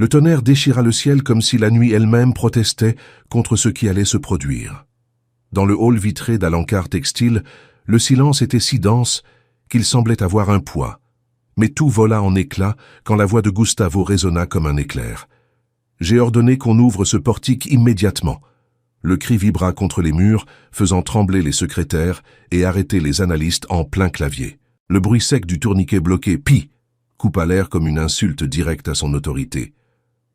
Le tonnerre déchira le ciel comme si la nuit elle-même protestait contre ce qui allait se produire. Dans le hall vitré d'Alencar Textile, le silence était si dense qu'il semblait avoir un poids. Mais tout vola en éclats quand la voix de Gustavo résonna comme un éclair. « J'ai ordonné qu'on ouvre ce portique immédiatement. » Le cri vibra contre les murs, faisant trembler les secrétaires et arrêter les analystes en plein clavier. Le bruit sec du tourniquet bloqué, pi, coupa l'air comme une insulte directe à son autorité.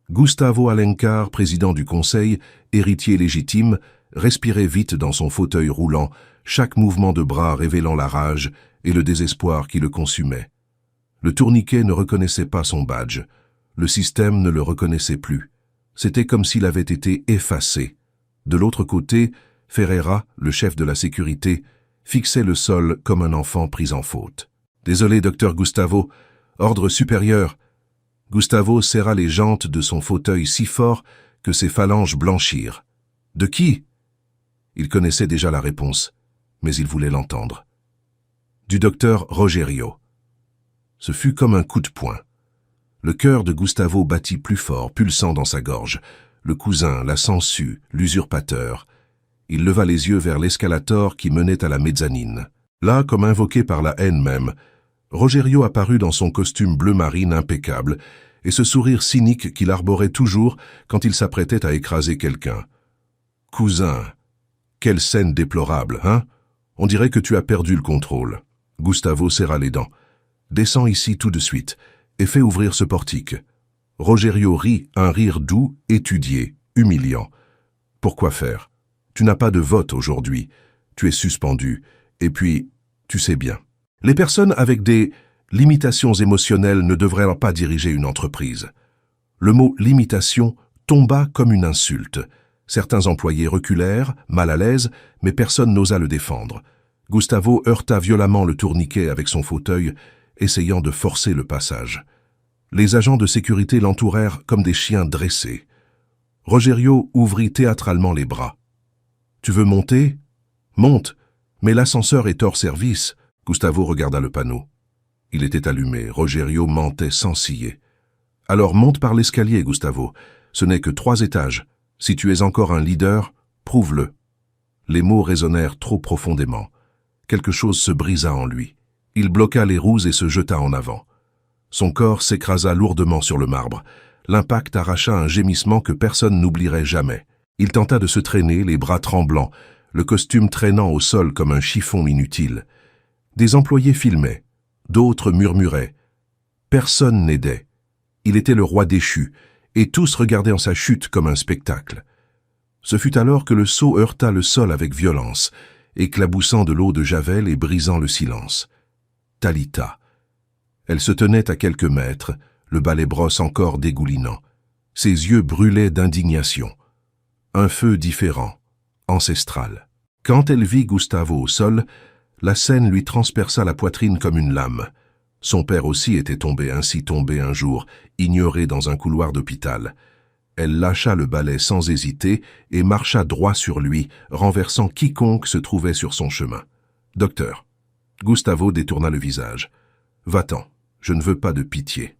Gustavo Alencar, président du conseil, héritier légitime, respirait vite dans son fauteuil roulant, chaque mouvement de bras révélant la rage et le désespoir qui le consumait. Le tourniquet ne reconnaissait pas son badge. Le système ne le reconnaissait plus. C'était comme s'il avait été effacé. De l'autre côté, Ferreira, le chef de la sécurité, fixait le sol comme un enfant pris en faute. « Désolé, docteur Gustavo. Ordre supérieur. » Gustavo serra les jantes de son fauteuil si fort que ses phalanges blanchirent. « De qui ?» Il connaissait déjà la réponse, mais il voulait l'entendre. « Du docteur Rogerio. » Ce fut comme un coup de poing. Le cœur de Gustavo battit plus fort, pulsant dans sa gorge. Le cousin, la sangsue, l'usurpateur. Il leva les yeux vers l'escalator qui menait à la mezzanine. Là, comme invoqué par la haine même, Rogerio apparut dans son costume bleu marine impeccable et ce sourire cynique qu'il arborait toujours quand il s'apprêtait à écraser quelqu'un. « Cousin, quelle scène déplorable, hein? On dirait que tu as perdu le contrôle. » Gustavo serra les dents. « Descends ici tout de suite et fais ouvrir ce portique. » Rogerio rit, un rire doux, étudié, humiliant. « Pourquoi faire? Tu n'as pas de vote aujourd'hui. Tu es suspendu. Et puis, tu sais bien. Les personnes avec des limitations émotionnelles ne devraient pas diriger une entreprise. » Le mot « limitation » tomba comme une insulte. Certains employés reculèrent, mal à l'aise, mais personne n'osa le défendre. Gustavo heurta violemment le tourniquet avec son fauteuil, essayant de forcer le passage. Les agents de sécurité l'entourèrent comme des chiens dressés. Rogerio ouvrit théâtralement les bras. « Tu veux monter? Monte, mais l'ascenseur est hors service. » Gustavo regarda le panneau. Il était allumé. Rogerio mentait sans ciller. « Alors monte par l'escalier, Gustavo. Ce n'est que 3 étages. Si tu es encore un leader, prouve-le. » Les mots résonnèrent trop profondément. Quelque chose se brisa en lui. Il bloqua les roues et se jeta en avant. Son corps s'écrasa lourdement sur le marbre. L'impact arracha un gémissement que personne n'oublierait jamais. Il tenta de se traîner, les bras tremblants, le costume traînant au sol comme un chiffon inutile. Des employés filmaient, d'autres murmuraient. Personne n'aidait. Il était le roi déchu, et tous regardaient en sa chute comme un spectacle. Ce fut alors que le seau heurta le sol avec violence, éclaboussant de l'eau de javel et brisant le silence. Talita. Elle se tenait à quelques mètres, le balai brosse encore dégoulinant. Ses yeux brûlaient d'indignation. Un feu différent, ancestral. Quand elle vit Gustavo au sol, la scène lui transperça la poitrine comme une lame. Son père aussi était ainsi tombé un jour, ignoré dans un couloir d'hôpital. Elle lâcha le balai sans hésiter et marcha droit sur lui, renversant quiconque se trouvait sur son chemin. « Docteur. » Gustavo détourna le visage. « Va-t'en, je ne veux pas de pitié. »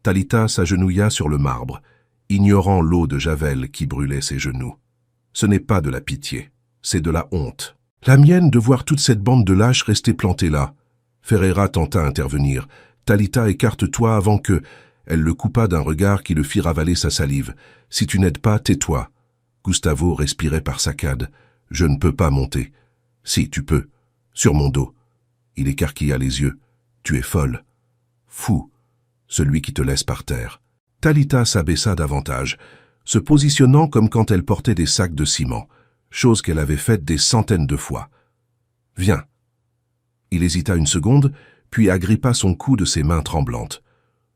Talita s'agenouilla sur le marbre, ignorant l'eau de javel qui brûlait ses genoux. « Ce n'est pas de la pitié, c'est de la honte. La mienne de voir toute cette bande de lâches rester plantée là. » Ferreira tenta d'intervenir. « Talita, écarte-toi avant que... » Elle le coupa d'un regard qui le fit ravaler sa salive. « Si tu n'aides pas, tais-toi. » Gustavo respirait par saccades. « Je ne peux pas monter. »« Si, tu peux. Sur mon dos. » Il écarquilla les yeux. « Tu es folle. »« Fou. Celui qui te laisse par terre. » Talita s'abaissa davantage, se positionnant comme quand elle portait des sacs de ciment, chose qu'elle avait faite des centaines de fois. « Viens. » Il hésita une seconde, puis agrippa son cou de ses mains tremblantes.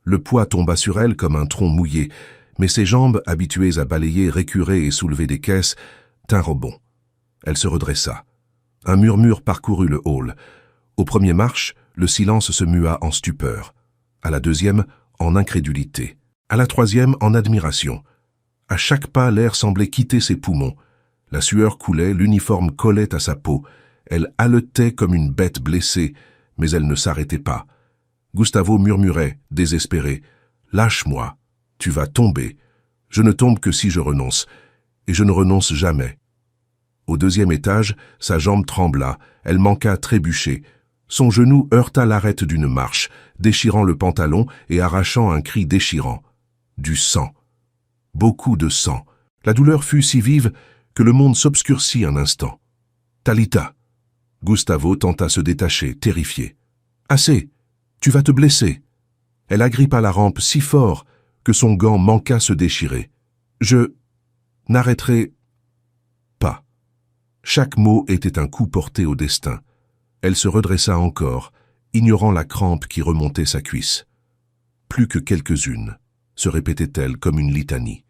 Le poids tomba sur elle comme un tronc mouillé, mais ses jambes, habituées à balayer, récurer et soulever des caisses, tinrent bon. Elle se redressa. Un murmure parcourut le hall. Aux premières marches, le silence se mua en stupeur. À la deuxième, en incrédulité. À la troisième, en admiration. À chaque pas, l'air semblait quitter ses poumons. La sueur coulait, l'uniforme collait à sa peau. Elle haletait comme une bête blessée, mais elle ne s'arrêtait pas. Gustavo murmurait, désespéré. « Lâche-moi. Tu vas tomber. Je ne tombe que si je renonce. Et je ne renonce jamais. Au deuxième étage, sa jambe trembla, elle manqua à trébucher. Son genou heurta l'arête d'une marche, déchirant le pantalon et arrachant un cri déchirant. Du sang. Beaucoup de sang. La douleur fut si vive que le monde s'obscurcit un instant. « Talita !» Gustavo tenta se détacher, terrifié. « Assez. Tu vas te blesser. » Elle agrippa la rampe si fort que son gant manqua se déchirer. « Je n'arrêterai pas. » Chaque mot était un coup porté au destin. Elle se redressa encore, ignorant la crampe qui remontait sa cuisse. Plus que quelques-unes, se répétait-elle comme une litanie.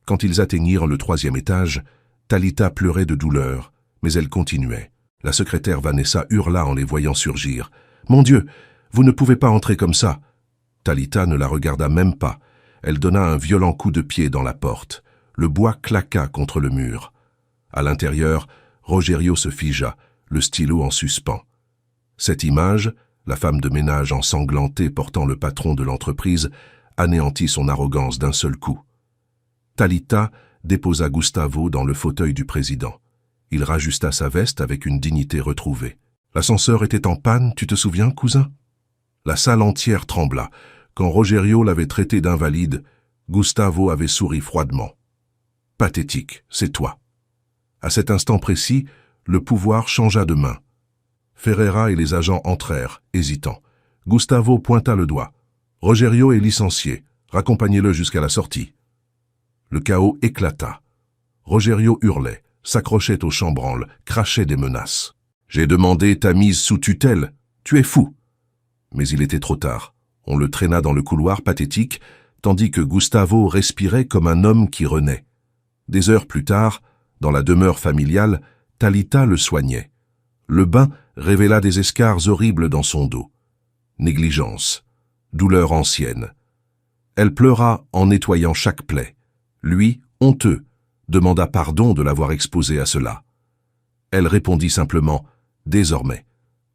Quand ils atteignirent le troisième étage, Talita pleurait de douleur, mais elle continuait. La secrétaire Vanessa hurla en les voyant surgir. « Mon Dieu, vous ne pouvez pas entrer comme ça !» Talita ne la regarda même pas. Elle donna un violent coup de pied dans la porte. Le bois claqua contre le mur. À l'intérieur, Rogerio se figea, le stylo en suspens. Cette image, la femme de ménage ensanglantée portant le patron de l'entreprise, anéantit son arrogance d'un seul coup. Talita déposa Gustavo dans le fauteuil du président. Il rajusta sa veste avec une dignité retrouvée. « L'ascenseur était en panne, tu te souviens, cousin ?» La salle entière trembla. Quand Rogerio l'avait traité d'invalide, Gustavo avait souri froidement. « Pathétique, c'est toi. » À cet instant précis, le pouvoir changea de main. Ferreira et les agents entrèrent, hésitants. Gustavo pointa le doigt. « Rogerio est licencié. Raccompagnez-le jusqu'à la sortie. » Le chaos éclata. Rogerio hurlait, s'accrochait au chambranle, crachait des menaces. « J'ai demandé ta mise sous tutelle. Tu es fou !» Mais il était trop tard. On le traîna dans le couloir pathétique, tandis que Gustavo respirait comme un homme qui renaît. Des heures plus tard, dans la demeure familiale, Talita le soignait. Le bain révéla des escarres horribles dans son dos. Négligence, douleur ancienne. Elle pleura en nettoyant chaque plaie. Lui, honteux, demanda pardon de l'avoir exposé à cela. Elle répondit simplement « Désormais,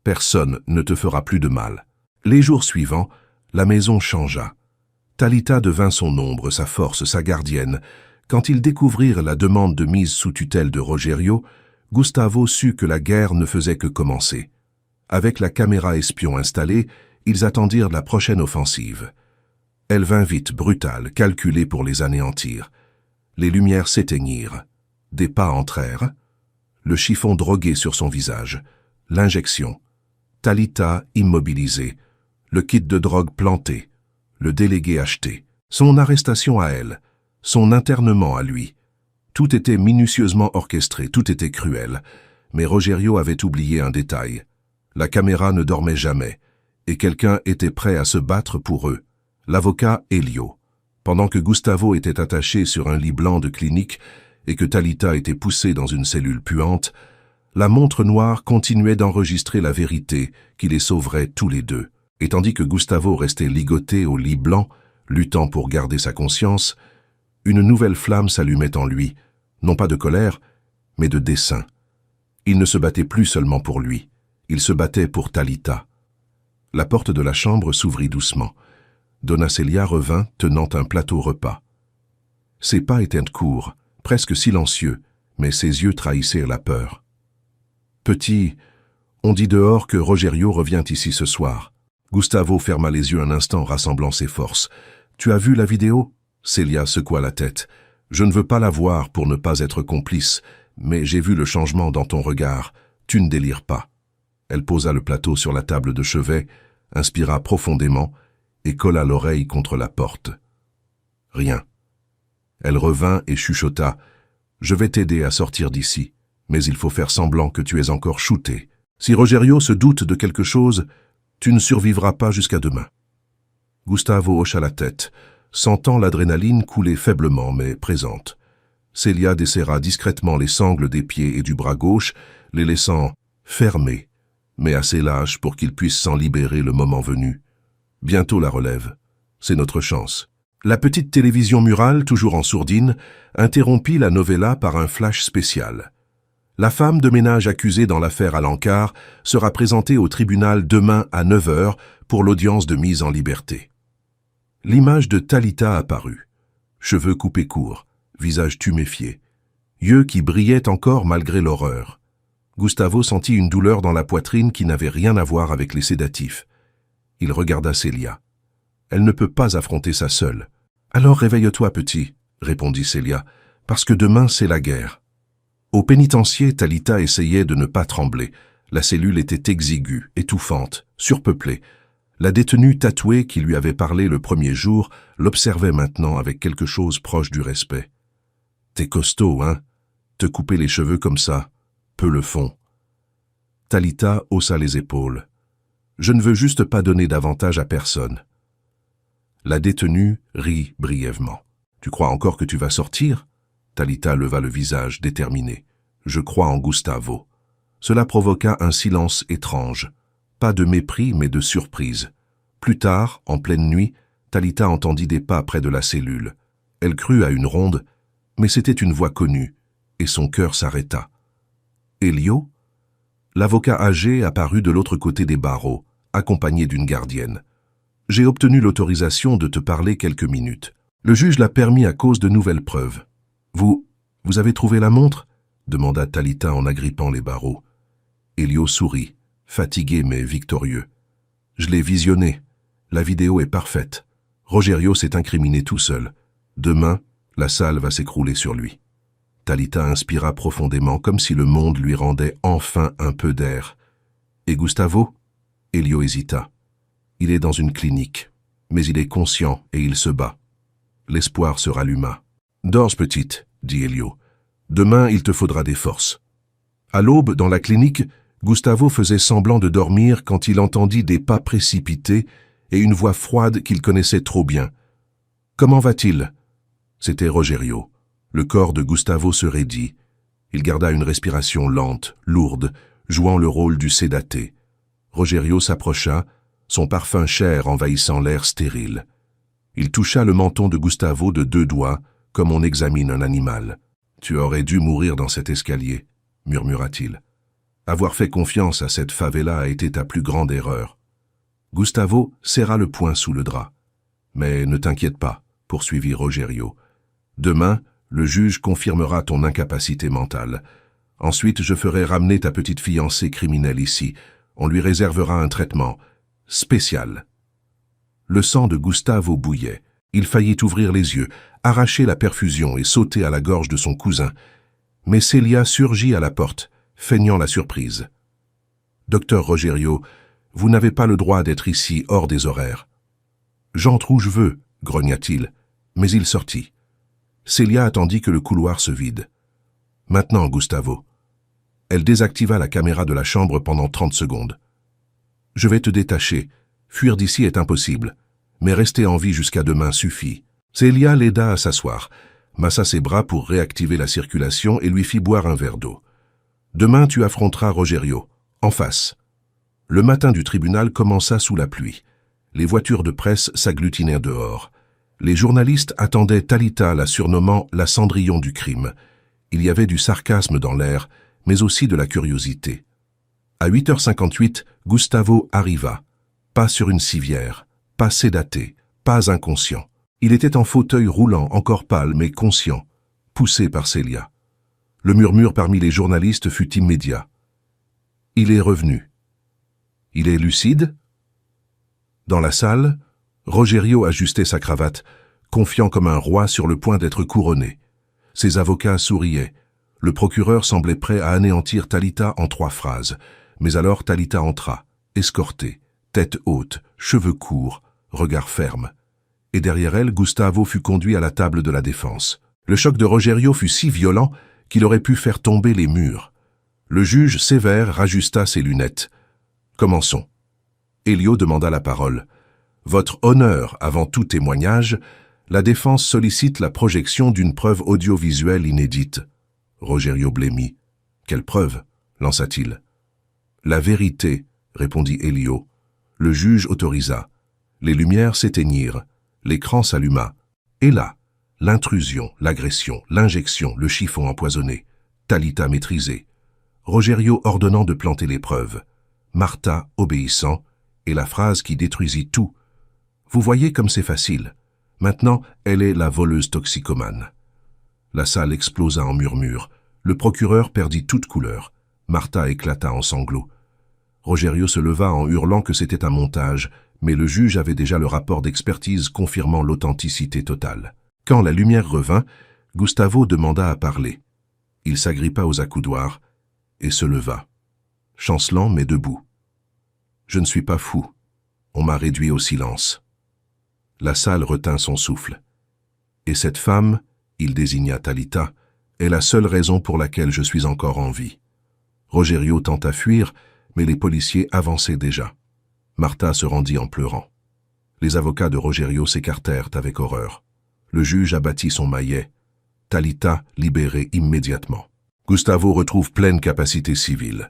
personne ne te fera plus de mal ». Les jours suivants, la maison changea. Talita devint son ombre, sa force, sa gardienne. Quand ils découvrirent la demande de mise sous tutelle de Rogerio, Gustavo sut que la guerre ne faisait que commencer. Avec la caméra espion installée, ils attendirent la prochaine offensive. Elle vint vite, brutale, calculée pour les anéantir. Les lumières s'éteignirent. Des pas entrèrent. Le chiffon drogué sur son visage. L'injection. Talita immobilisée. Le kit de drogue planté. Le délégué acheté. Son arrestation à elle. Son internement à lui. Tout était minutieusement orchestré, tout était cruel. Mais Rogerio avait oublié un détail. La caméra ne dormait jamais, et quelqu'un était prêt à se battre pour eux. L'avocat Elio. Pendant que Gustavo était attaché sur un lit blanc de clinique et que Talita était poussée dans une cellule puante, la montre noire continuait d'enregistrer la vérité qui les sauverait tous les deux. Et tandis que Gustavo restait ligoté au lit blanc, luttant pour garder sa conscience, une nouvelle flamme s'allumait en lui, non pas de colère, mais de dessein. Il ne se battait plus seulement pour lui, il se battait pour Talita. La porte de la chambre s'ouvrit doucement. Donna Celia revint, tenant un plateau repas. Ses pas étaient courts, presque silencieux, mais ses yeux trahissaient la peur. « Petit, on dit dehors que Rogerio revient ici ce soir. » Gustavo ferma les yeux un instant, rassemblant ses forces. « Tu as vu la vidéo ?» Celia secoua la tête. « Je ne veux pas la voir pour ne pas être complice, mais j'ai vu le changement dans ton regard. Tu ne délires pas. » Elle posa le plateau sur la table de chevet, inspira profondément et colla l'oreille contre la porte. Rien. Elle revint et chuchota. « Je vais t'aider à sortir d'ici, mais il faut faire semblant que tu es encore shooté. Si Rogerio se doute de quelque chose, tu ne survivras pas jusqu'à demain. » Gustavo hocha la tête, sentant l'adrénaline couler faiblement mais présente. Celia desserra discrètement les sangles des pieds et du bras gauche, les laissant fermés, mais assez lâches pour qu'il puisse s'en libérer le moment venu. Bientôt la relève. C'est notre chance. La petite télévision murale, toujours en sourdine, interrompit la novella par un flash spécial. La femme de ménage accusée dans l'affaire Alencar sera présentée au tribunal demain à 9 h pour l'audience de mise en liberté. L'image de Talita apparut. cheveux coupés courts, visage tuméfié, yeux qui brillaient encore malgré l'horreur. Gustavo sentit une douleur dans la poitrine qui n'avait rien à voir avec les sédatifs. Il regarda Célia. Elle ne peut pas affronter ça seule. Alors réveille-toi, petit, répondit Célia, parce que demain c'est la guerre. Au pénitencier, Talita essayait de ne pas trembler. La cellule était exiguë, étouffante, surpeuplée. La détenue tatouée qui lui avait parlé le premier jour l'observait maintenant avec quelque chose proche du respect. « T'es costaud, hein? Te couper les cheveux comme ça, peu le font. » Talita haussa les épaules. « Je ne veux juste pas donner d'avantage à personne. » La détenue rit brièvement. « Tu crois encore que tu vas sortir ?» Talita leva le visage, déterminée. « Je crois en Gustavo. » Cela provoqua un silence étrange. Pas de mépris, mais de surprise. Plus tard, en pleine nuit, Talita entendit des pas près de la cellule. Elle crut à une ronde, mais c'était une voix connue, et son cœur s'arrêta. Elio? L'avocat âgé apparut de l'autre côté des barreaux, accompagné d'une gardienne. « J'ai obtenu l'autorisation de te parler quelques minutes. Le juge l'a permis à cause de nouvelles preuves. »« Vous avez trouvé la montre ?» demanda Talita en agrippant les barreaux. Elio sourit, fatigué mais victorieux. « Je l'ai visionnée. La vidéo est parfaite. Rogerio s'est incriminé tout seul. Demain, la salle va s'écrouler sur lui. » Talita inspira profondément, comme si le monde lui rendait enfin un peu d'air. « Et Gustavo ?» Elio hésita. « Il est dans une clinique, mais il est conscient et il se bat. » L'espoir se ralluma. « Dors, petite, » dit Elio. « Demain, il te faudra des forces. » À l'aube, dans la clinique, Gustavo faisait semblant de dormir quand il entendit des pas précipités et une voix froide qu'il connaissait trop bien. « Comment va-t-il » C'était Rogerio. Le corps de Gustavo se raidit. Il garda une respiration lente, lourde, jouant le rôle du sédaté. Rogerio s'approcha, son parfum cher envahissant l'air stérile. Il toucha le menton de Gustavo de 2 doigts, comme on examine un animal. « Tu aurais dû mourir dans cet escalier » murmura-t-il. « Avoir fait confiance à cette favela a été ta plus grande erreur. » Gustavo serra le poing sous le drap. « Mais ne t'inquiète pas, » poursuivit Rogerio. « Demain, le juge confirmera ton incapacité mentale. Ensuite, je ferai ramener ta petite fiancée criminelle ici. On lui réservera un traitement spécial. » Le sang de Gustavo bouillait. Il faillit ouvrir les yeux, arracher la perfusion et sauter à la gorge de son cousin. Mais Célia surgit à la porte, feignant la surprise. « Docteur Rogerio, vous n'avez pas le droit d'être ici hors des horaires. »« J'entre où je veux, » grogna-t-il, mais il sortit. Célia attendit que le couloir se vide. « Maintenant, Gustavo. » Elle désactiva la caméra de la chambre pendant 30 secondes. « Je vais te détacher. Fuir d'ici est impossible. Mais rester en vie jusqu'à demain suffit. » Célia l'aida à s'asseoir, massa ses bras pour réactiver la circulation et lui fit boire un verre d'eau. « Demain, tu affronteras Rogerio, en face. » Le matin du tribunal commença sous la pluie. Les voitures de presse s'agglutinèrent dehors. Les journalistes attendaient Talita, la surnommant la Cendrillon du crime. Il y avait du sarcasme dans l'air, mais aussi de la curiosité. À 8h58, Gustavo arriva. Pas sur une civière, pas sédaté, pas inconscient. Il était en fauteuil roulant, encore pâle mais conscient, poussé par Célia. Le murmure parmi les journalistes fut immédiat. Il est revenu. Il est lucide? Dans la salle, Rogerio ajustait sa cravate, confiant comme un roi sur le point d'être couronné. Ses avocats souriaient. Le procureur semblait prêt à anéantir Talita en 3 phrases. Mais alors Talita entra, escortée, tête haute, cheveux courts, regard ferme. Et derrière elle, Gustavo fut conduit à la table de la défense. Le choc de Rogerio fut si violent qu'il aurait pu faire tomber les murs. Le juge sévère rajusta ses lunettes. « Commençons. » Elio demanda la parole. « Votre honneur avant tout témoignage, la défense sollicite la projection d'une preuve audiovisuelle inédite. » Rogerio blêmit. « Quelle preuve ?» lança-t-il. « La vérité, » répondit Elio. Le juge autorisa. Les lumières s'éteignirent. L'écran s'alluma. Et là, l'intrusion, l'agression, l'injection, le chiffon empoisonné. Talita maîtrisée. Rogerio ordonnant de planter les preuves. Martha obéissant, et la phrase qui détruisit tout. « Vous voyez comme c'est facile. Maintenant, elle est la voleuse toxicomane. La salle explosa en murmures. Le procureur perdit toute couleur. Martha éclata en sanglots. Rogerio se leva en hurlant que c'était un montage, mais le juge avait déjà le rapport d'expertise confirmant l'authenticité totale. Quand la lumière revint, Gustavo demanda à parler. Il s'agrippa aux accoudoirs et se leva, chancelant mais debout. « Je ne suis pas fou. On m'a réduit au silence. » La salle retint son souffle. « Et cette femme, il désigna Talita, est la seule raison pour laquelle je suis encore en vie. » Rogerio tenta fuir, mais les policiers avançaient déjà. Martha se rendit en pleurant. Les avocats de Rogerio s'écartèrent avec horreur. Le juge abattit son maillet. Talita libérée immédiatement. Gustavo retrouve pleine capacité civile.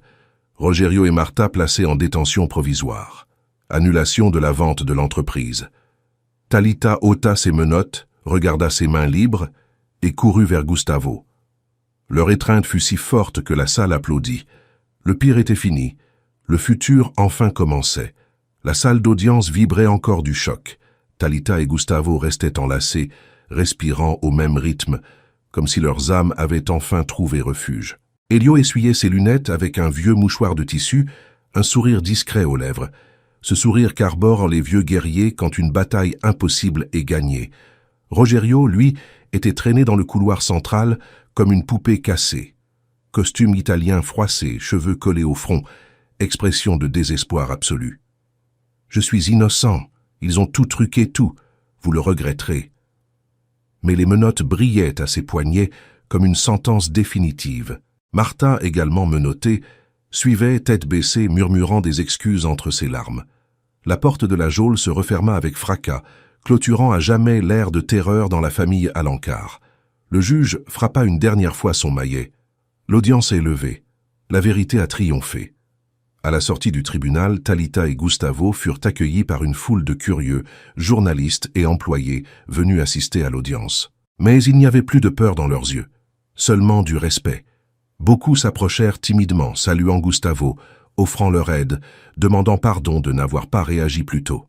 Rogerio et Martha placés en détention provisoire. Annulation de la vente de l'entreprise. Talita ôta ses menottes, regarda ses mains libres et courut vers Gustavo. Leur étreinte fut si forte que la salle applaudit. Le pire était fini. Le futur enfin commençait. La salle d'audience vibrait encore du choc. Talita et Gustavo restaient enlacés, respirant au même rythme, comme si leurs âmes avaient enfin trouvé refuge. Elio essuyait ses lunettes avec un vieux mouchoir de tissu, un sourire discret aux lèvres. Ce sourire qu'arborent les vieux guerriers quand une bataille impossible est gagnée. Rogerio, lui, était traîné dans le couloir central comme une poupée cassée. Costume italien froissé, cheveux collés au front, expression de désespoir absolu. « Je suis innocent, ils ont tout truqué, tout, vous le regretterez. » Mais les menottes brillaient à ses poignets comme une sentence définitive. Martha, également menottée, suivait, tête baissée, murmurant des excuses entre ses larmes. La porte de la geôle se referma avec fracas, clôturant à jamais l'ère de terreur dans la famille Alencar. Le juge frappa une dernière fois son maillet. L'audience est levée. La vérité a triomphé. À la sortie du tribunal, Talita et Gustavo furent accueillis par une foule de curieux, journalistes et employés venus assister à l'audience. Mais il n'y avait plus de peur dans leurs yeux, seulement du respect. Beaucoup s'approchèrent timidement, saluant Gustavo, offrant leur aide, demandant pardon de n'avoir pas réagi plus tôt.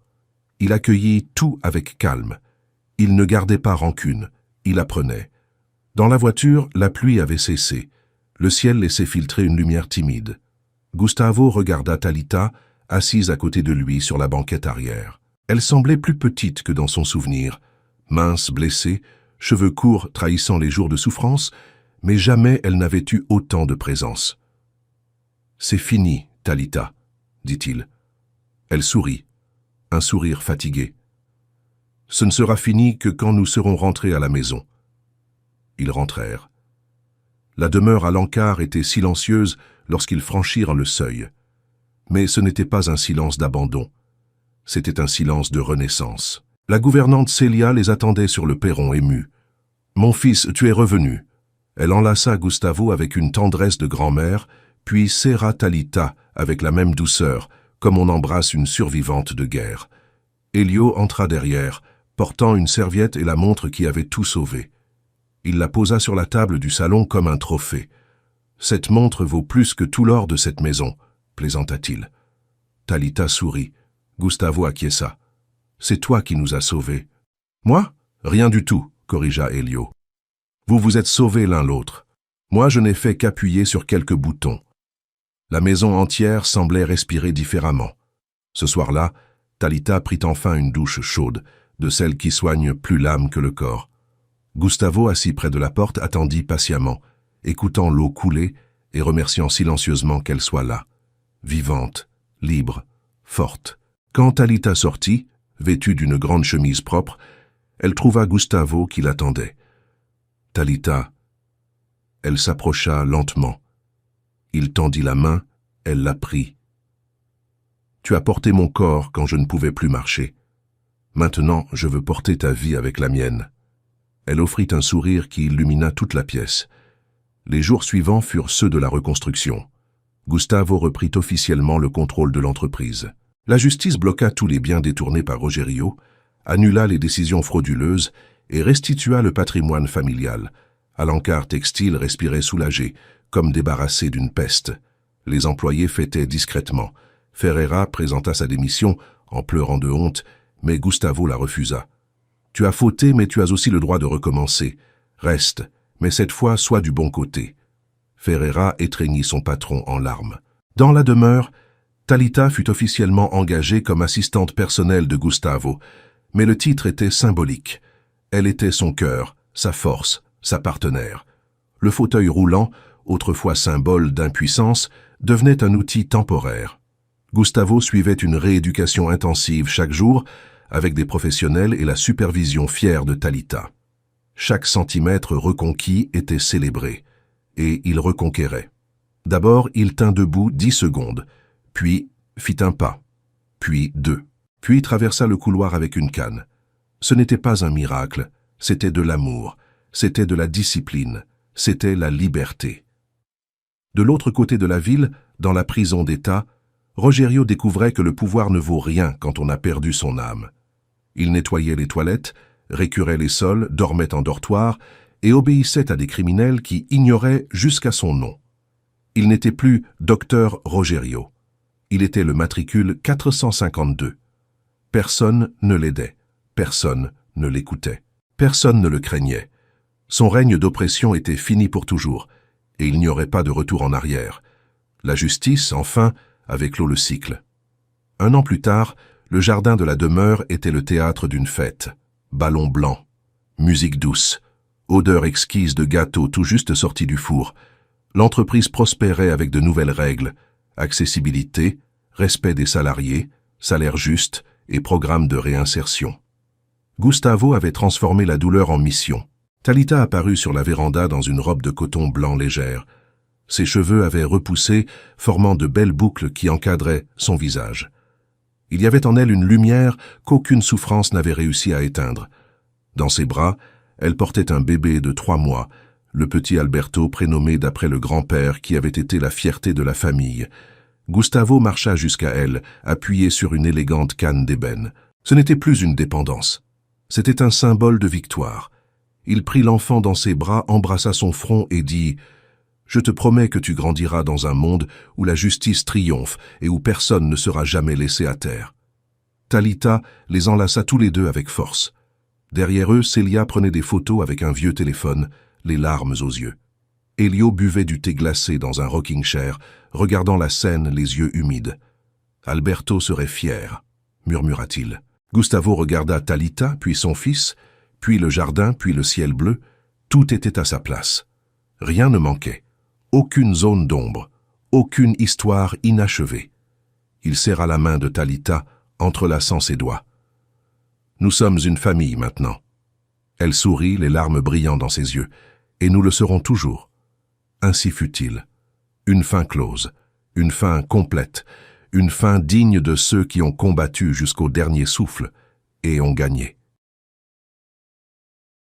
Il accueillit tout avec calme. Il ne gardait pas rancune, il apprenait. Dans la voiture, la pluie avait cessé. Le ciel laissait filtrer une lumière timide. Gustavo regarda Talita, assise à côté de lui sur la banquette arrière. Elle semblait plus petite que dans son souvenir, mince, blessée, cheveux courts trahissant les jours de souffrance, mais jamais elle n'avait eu autant de présence. « C'est fini, Talita, » dit-il. Elle sourit, un sourire fatigué. « Ce ne sera fini que quand nous serons rentrés à la maison. » Ils rentrèrent. La demeure à l'Alencar était silencieuse lorsqu'ils franchirent le seuil. Mais ce n'était pas un silence d'abandon. C'était un silence de renaissance. La gouvernante Célia les attendait sur le perron émue. « Mon fils, tu es revenu. » Elle enlaça Gustavo avec une tendresse de grand-mère, puis serra Talita avec la même douceur, comme on embrasse une survivante de guerre. Elio entra derrière, portant une serviette et la montre qui avait tout sauvé. Il la posa sur la table du salon comme un trophée. « Cette montre vaut plus que tout l'or de cette maison, » plaisanta-t-il. Talita sourit. Gustavo acquiesça. « C'est toi qui nous as sauvés. »« Moi ? Rien du tout, » corrigea Elio. « Vous vous êtes sauvés l'un l'autre. Moi, je n'ai fait qu'appuyer sur quelques boutons. » La maison entière semblait respirer différemment. Ce soir-là, Talita prit enfin une douche chaude, de celles qui soignent plus l'âme que le corps. Gustavo, assis près de la porte, attendit patiemment, écoutant l'eau couler et remerciant silencieusement qu'elle soit là, vivante, libre, forte. Quand Talita sortit, vêtue d'une grande chemise propre, elle trouva Gustavo qui l'attendait. « Talita !» Elle s'approcha lentement. Il tendit la main, elle la prit. « Tu as porté mon corps quand je ne pouvais plus marcher. Maintenant, je veux porter ta vie avec la mienne. » Elle offrit un sourire qui illumina toute la pièce. Les jours suivants furent ceux de la reconstruction. Gustavo reprit officiellement le contrôle de l'entreprise. La justice bloqua tous les biens détournés par Rogerio, annula les décisions frauduleuses et restitua le patrimoine familial. Alencar Textile respirait soulagé, comme débarrassé d'une peste. Les employés fêtaient discrètement. Ferreira présenta sa démission en pleurant de honte, mais Gustavo la refusa. « Tu as fauté, mais tu as aussi le droit de recommencer. Reste, mais cette fois, sois du bon côté. » Ferreira étreignit son patron en larmes. Dans la demeure, Talita fut officiellement engagée comme assistante personnelle de Gustavo, mais le titre était symbolique. Elle était son cœur, sa force, sa partenaire. Le fauteuil roulant, autrefois symbole d'impuissance, devenait un outil temporaire. Gustavo suivait une rééducation intensive chaque jour, avec des professionnels et la supervision fière de Talita. Chaque centimètre reconquis était célébré, et il reconquérait. D'abord, il tint debout 10 secondes, puis fit un pas, puis 2, puis traversa le couloir avec une canne. Ce n'était pas un miracle, c'était de l'amour, c'était de la discipline, c'était la liberté. De l'autre côté de la ville, dans la prison d'État, Rogerio découvrait que le pouvoir ne vaut rien quand on a perdu son âme. Il nettoyait les toilettes, récurait les sols, dormait en dortoir et obéissait à des criminels qui ignoraient jusqu'à son nom. Il n'était plus docteur Rogerio. Il était le matricule 452. Personne ne l'aidait, personne ne l'écoutait, personne ne le craignait. Son règne d'oppression était fini pour toujours, et il n'y aurait pas de retour en arrière. La justice, enfin, avait clos le cycle. 1 an plus tard, le jardin de la demeure était le théâtre d'une fête. Ballons blancs, musique douce, odeur exquise de gâteaux tout juste sortis du four. L'entreprise prospérait avec de nouvelles règles, accessibilité, respect des salariés, salaire juste et programme de réinsertion. Gustavo avait transformé la douleur en mission. Talita apparut sur la véranda dans une robe de coton blanc légère. Ses cheveux avaient repoussé, formant de belles boucles qui encadraient son visage. Il y avait en elle une lumière qu'aucune souffrance n'avait réussi à éteindre. Dans ses bras, elle portait un bébé de 3 mois, le petit Alberto prénommé d'après le grand-père qui avait été la fierté de la famille. Gustavo marcha jusqu'à elle, appuyé sur une élégante canne d'ébène. Ce n'était plus une dépendance. C'était un symbole de victoire. Il prit l'enfant dans ses bras, embrassa son front et dit « Je te promets que tu grandiras dans un monde où la justice triomphe et où personne ne sera jamais laissé à terre. » Talita les enlaça tous les deux avec force. Derrière eux, Célia prenait des photos avec un vieux téléphone, les larmes aux yeux. Elio buvait du thé glacé dans un rocking chair, regardant la scène les yeux humides. « Alberto serait fier, » murmura-t-il. Gustavo regarda Talita, puis son fils, puis le jardin, puis le ciel bleu. Tout était à sa place. Rien ne manquait. Aucune zone d'ombre, aucune histoire inachevée. Il serra la main de Talita, entrelaçant ses doigts. « Nous sommes une famille maintenant. » Elle sourit, les larmes brillant dans ses yeux. « Et nous le serons toujours. » Ainsi fut-il. Une fin close, une fin complète, une fin digne de ceux qui ont combattu jusqu'au dernier souffle et ont gagné.